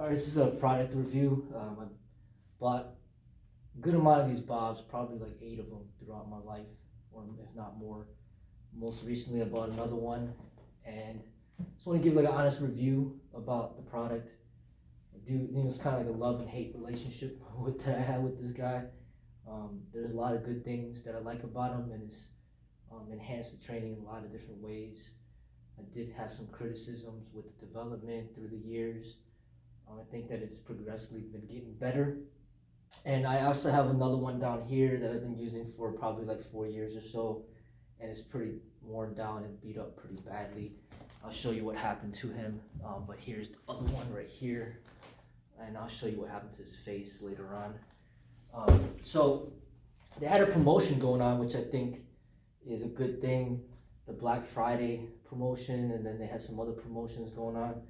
This is a product review. I bought a good amount of these bobs, probably like 8 of them throughout my life, or if not more. Most recently, I bought another one, and just want to give like an honest review about the product. It's kind of like a love and hate relationship that I had with this guy. There's a lot of good things that I like about him, and it's enhanced the training in a lot of different ways. I did have some criticisms with the development through the years. I think that it's progressively been getting better. And I also have another one down here that I've been using for probably like 4 years or so, and it's pretty worn down and beat up pretty badly. I'll show you what happened to him, but here's the other one right here, and I'll show you what happened to his face later on. So they had a promotion going on, which I think is a good thing, the Black Friday promotion, and then they had some other promotions going on.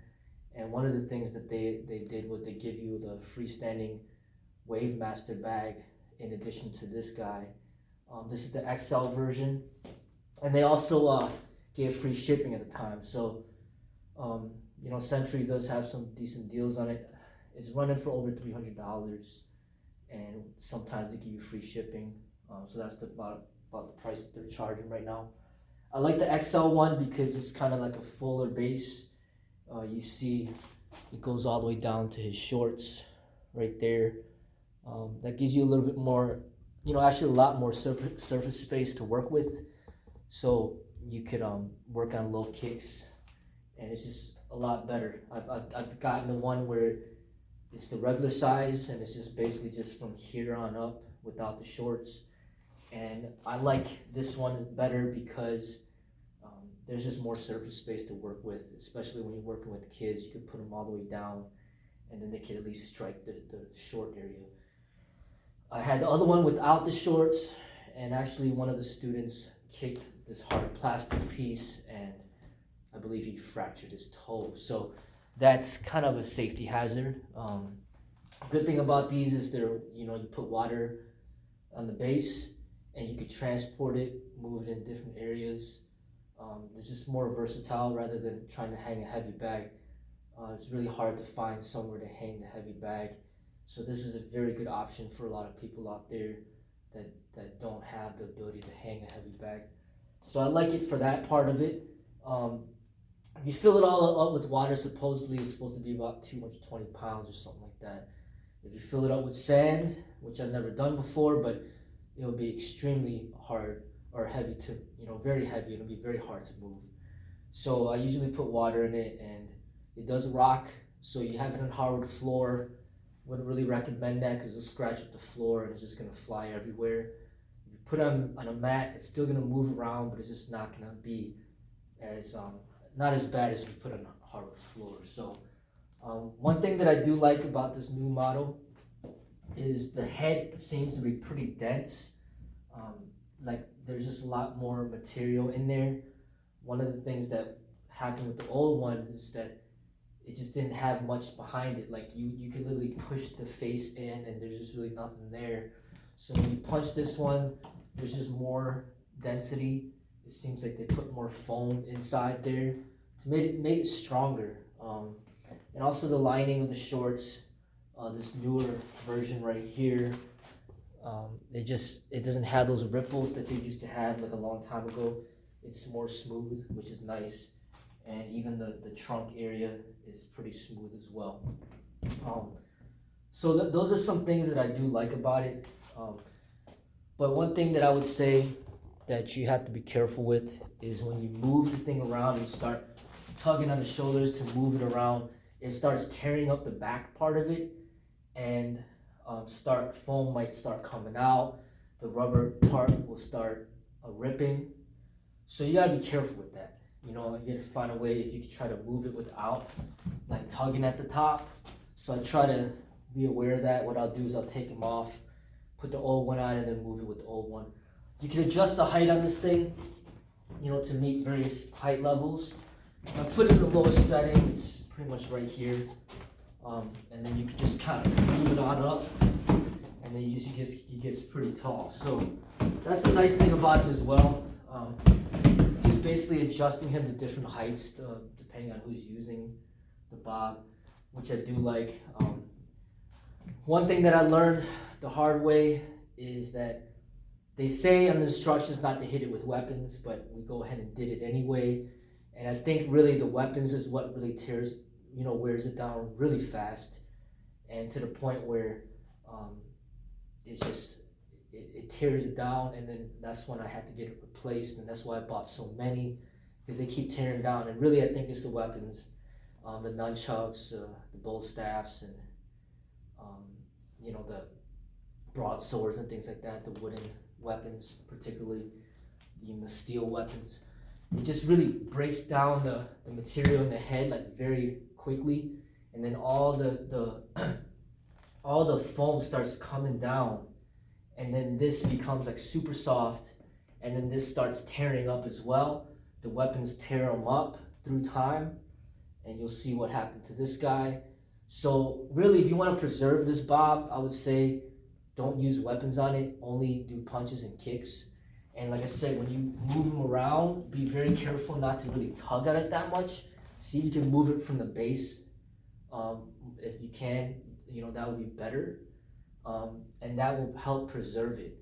And one of the things that they did was they give you the freestanding Wave Master bag in addition to this guy. This is the XL version, and they also gave free shipping at the time. So, Century does have some decent deals on it. It's running for over $300, and sometimes they give you free shipping. So that's about the price that they're charging right now. I like the XL one because it's kind of like a fuller base. You see it goes all the way down to his shorts right there. That gives you a little bit more, actually a lot more surface space to work with. So you could work on low kicks, and it's just a lot better. I've gotten the one where it's the regular size, and it's just basically just from here on up without the shorts. And I like this one better because there's just more surface space to work with, especially when you're working with kids. You could put them all the way down, and then they could at least strike the short area. I had the other one without the shorts, and actually one of the students kicked this hard plastic piece, and I believe he fractured his toe. So that's kind of a safety hazard. Good thing about these is you put water on the base, and you could transport it, move it in different areas. It's just more versatile rather than trying to hang a heavy bag. It's really hard to find somewhere to hang the heavy bag. So this is a very good option for a lot of people out there that don't have the ability to hang a heavy bag. So I like it for that part of it. If you fill it all up with water, supposedly it's supposed to be about 220 pounds or something like that. If you fill it up with sand, which I've never done before, but it'll be extremely hard or heavy to, very heavy. It'll be very hard to move. So I usually put water in it, and it does rock. So you have it on hardwood floor. Wouldn't really recommend that because it'll scratch up the floor and it's just gonna fly everywhere. If you put it on a mat, it's still gonna move around, but it's just not gonna be as not as bad as if you put it on a hardwood floor. So one thing that I do like about this new model is the head seems to be pretty dense. Like there's just a lot more material in there. One of the things that happened with the old one is that it just didn't have much behind it. Like you could literally push the face in, and there's just really nothing there. So when you punch this one, there's just more density. It seems like they put more foam inside there to make it stronger. And also the lining of the shorts, this newer version right here, it doesn't have those ripples that they used to have like a long time ago. It's more smooth, which is nice. And even the trunk area is pretty smooth as well. So those are some things that I do like about it. But one thing that I would say that you have to be careful with is when you move the thing around and start tugging on the shoulders to move it around, it starts tearing up the back part of it, and foam might start coming out. The rubber part will start ripping. So you gotta be careful with that. You gotta find a way if you can try to move it without like tugging at the top. So I try to be aware of that. What I'll do is I'll take them off, put the old one on, and then move it with the old one. You can adjust the height on this thing, to meet various height levels. I put it in the lowest setting. It's pretty much right here. And then you can just kind of move it on up, and then he gets pretty tall. So that's the nice thing about it as well. Just basically adjusting him to different heights depending on who's using the bob. which I do like. One thing that I learned the hard way is that they say on the instructions not to hit it with weapons, but we go ahead and did it anyway. And I think really the weapons is what really wears it down really fast, and to the point where um, it's just it tears it down, and then that's when I had to get it replaced, and that's why I bought so many, because they keep tearing down. And really, I think it's the weapons, the nunchucks, the bow staffs, and um, the broadswords and things like that, the wooden weapons, particularly even the steel weapons. It just really breaks down the material in the head like very quickly, and then all the all the foam starts coming down, and then this becomes like super soft, and then this starts tearing up as well. The weapons tear them up through time, and you'll see what happened to this guy. So really, if you want to preserve this bob, I would say don't use weapons on it, only do punches and kicks. And like I said, when you move them around, be very careful not to really tug at it that much. See if you can move it from the base. If you can, that would be better. And that will help preserve it.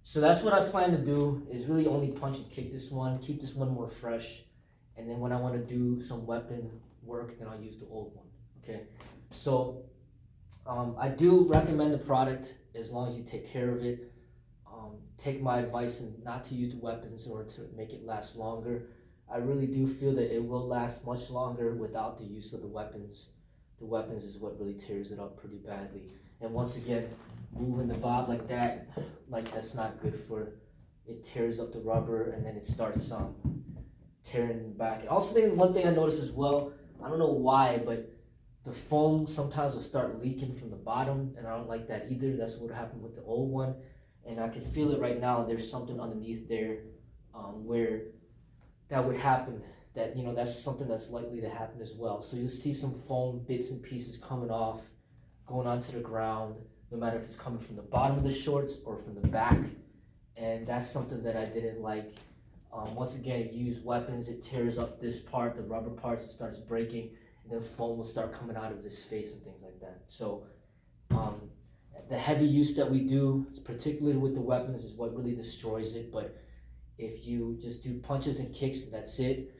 So that's what I plan to do, is really only punch and kick this one, keep this one more fresh. And then when I want to do some weapon work, then I'll use the old one, okay? So I do recommend the product as long as you take care of it. Take my advice and not to use the weapons in order to make it last longer. I really do feel that it will last much longer without the use of the weapons. The weapons is what really tears it up pretty badly. And once again, moving the bob like that's not good for it. Tears up the rubber, and then it starts tearing back. Also, one thing I noticed as well, I don't know why, but the foam sometimes will start leaking from the bottom, and I don't like that either. That's what happened with the old one, and I can feel it right now. There's something underneath there where that would happen. That's something that's likely to happen as well. So you'll see some foam bits and pieces coming off, going onto the ground, no matter if it's coming from the bottom of the shorts or from the back. And that's something that I didn't like. Once again, you use weapons, it tears up this part, the rubber parts, it starts breaking, and then foam will start coming out of his face and things like that. So the heavy use that we do, particularly with the weapons, is what really destroys it. But if you just do punches and kicks, that's it,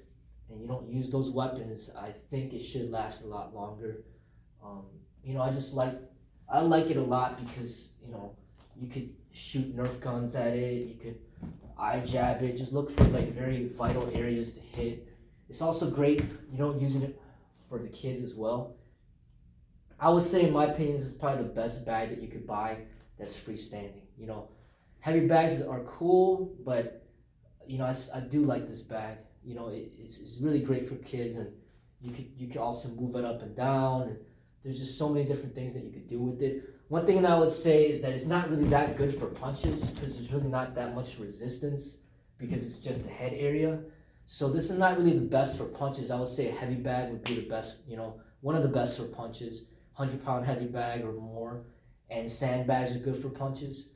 and you don't use those weapons, I think it should last a lot longer. I like it a lot because you could shoot Nerf guns at it, you could eye jab it, just look for like very vital areas to hit. It's also great, using it for the kids as well. I would say, in my opinion, this is probably the best bag that you could buy that's freestanding. Heavy bags are cool, but I do like this bag. It's really great for kids, and you could also move it up and down, and there's just so many different things that you could do with it. One thing that I would say is that it's not really that good for punches, because there's really not that much resistance, because it's just the head area. So this is not really the best for punches. I would say a heavy bag would be the best, one of the best for punches. 100-pound heavy bag or more, and sandbags are good for punches.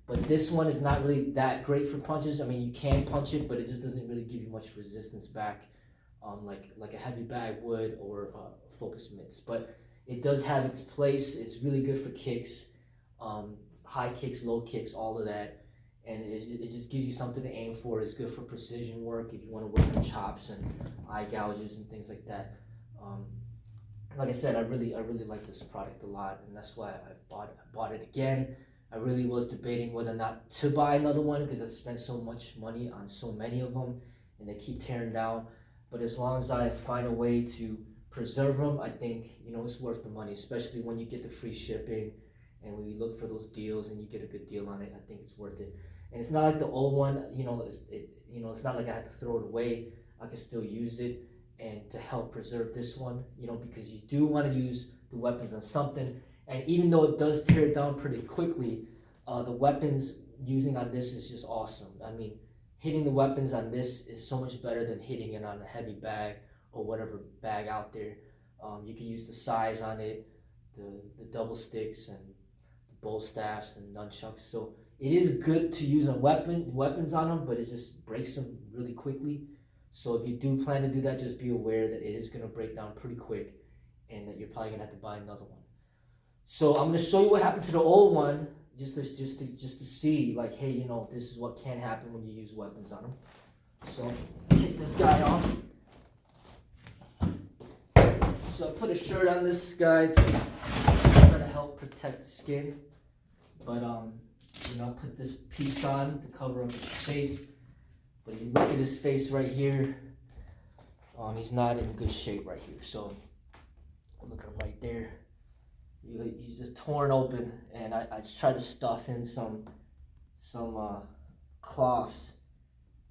But this one is not really that great for punches. I mean, you can punch it, but it just doesn't really give you much resistance back, like a heavy bag would, or focus mitts. But it does have its place. It's really good for kicks, high kicks, low kicks, all of that. And it just gives you something to aim for. It's good for precision work if you want to work on chops and eye gouges and things like that. Like I said, I really like this product a lot, and that's why I bought it again. I really was debating whether or not to buy another one, because I spent so much money on so many of them, and they keep tearing down. But as long as I find a way to preserve them, I think it's worth the money, especially when you get the free shipping, and when you look for those deals and you get a good deal on it. I think it's worth it. And it's not like the old one, it's not like I have to throw it away. I can still use it, and to help preserve this one, because you do want to use the weapons on something. And even though it does tear it down pretty quickly, the weapons using on this is just awesome. I mean, hitting the weapons on this is so much better than hitting it on a heavy bag or whatever bag out there. You can use the size on it, the double sticks and the bow staffs and nunchucks. So it is good to use on weapons on them, but it just breaks them really quickly. So if you do plan to do that, just be aware that it is going to break down pretty quick, and that you're probably gonna have to buy another one. So I'm gonna show you what happened to the old one, just to see, like, hey, you know, this is what can happen when you use weapons on them. So take this guy off. So I put a shirt on this guy to try to help protect the skin, but you know, I put this piece on to cover up his face. But if you look at his face right here, he's not in good shape right here. So look at him right there. He's just torn open, and I tried to stuff in some cloths,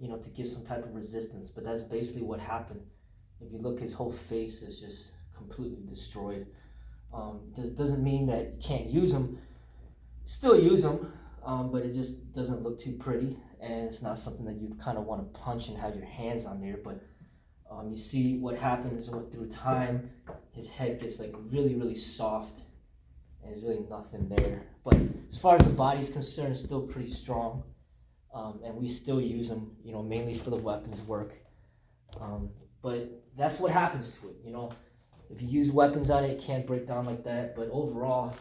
you know, to give some type of resistance. But that's basically what happened. If you look, his whole face is just completely destroyed. Doesn't mean that you can't use them. Still use them, but it just doesn't look too pretty, and it's not something that you kind of want to punch and have your hands on there. But you see what happens through time. His head gets like really, really soft, and there's really nothing there. But as far as the body's concerned, it's still pretty strong, and we still use them, you know, mainly for the weapons work. But that's what happens to it, you know. If you use weapons on it, it can't break down like that. But overall,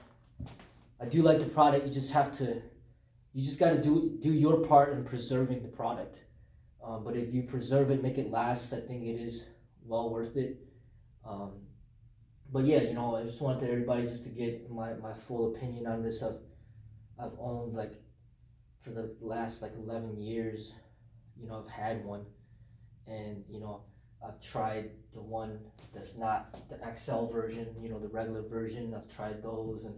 I do like the product. You just got to do your part in preserving the product. But if you preserve it, make it last, I think it is well worth it. But yeah, you know, I just wanted everybody just to get my full opinion on this. I've owned, like, for the last like 11 years, you know, I've had one, and you know, I've tried the one that's not the XL version, you know, the regular version. I've tried those, and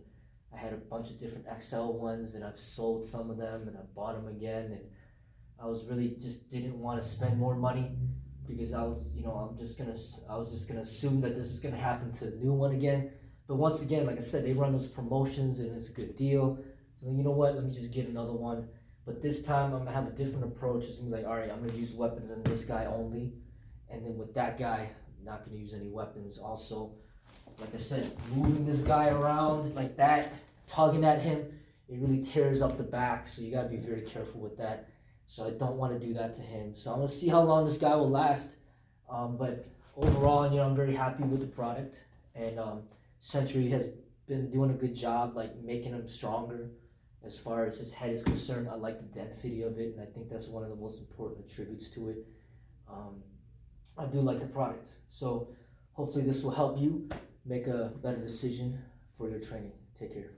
I had a bunch of different XL ones, and I've sold some of them, and I bought them again, and I was really just didn't want to spend more money, because I was, you know, I was just gonna assume that this is gonna happen to the new one again. But once again, like I said, they run those promotions, and it's a good deal. So you know what? Let me just get another one. But this time I'm gonna have a different approach. It's gonna be like, all right, I'm gonna use weapons on this guy only, and then with that guy, I'm not gonna use any weapons. Also, like I said, moving this guy around like that, tugging at him, it really tears up the back. So you gotta be very careful with that. So I don't want to do that to him. So I'm gonna see how long this guy will last. But overall, you know, I'm very happy with the product, and Century has been doing a good job, like making him stronger. As far as his head is concerned, I like the density of it, and I think that's one of the most important attributes to it. I do like the product. So hopefully this will help you make a better decision for your training. Take care.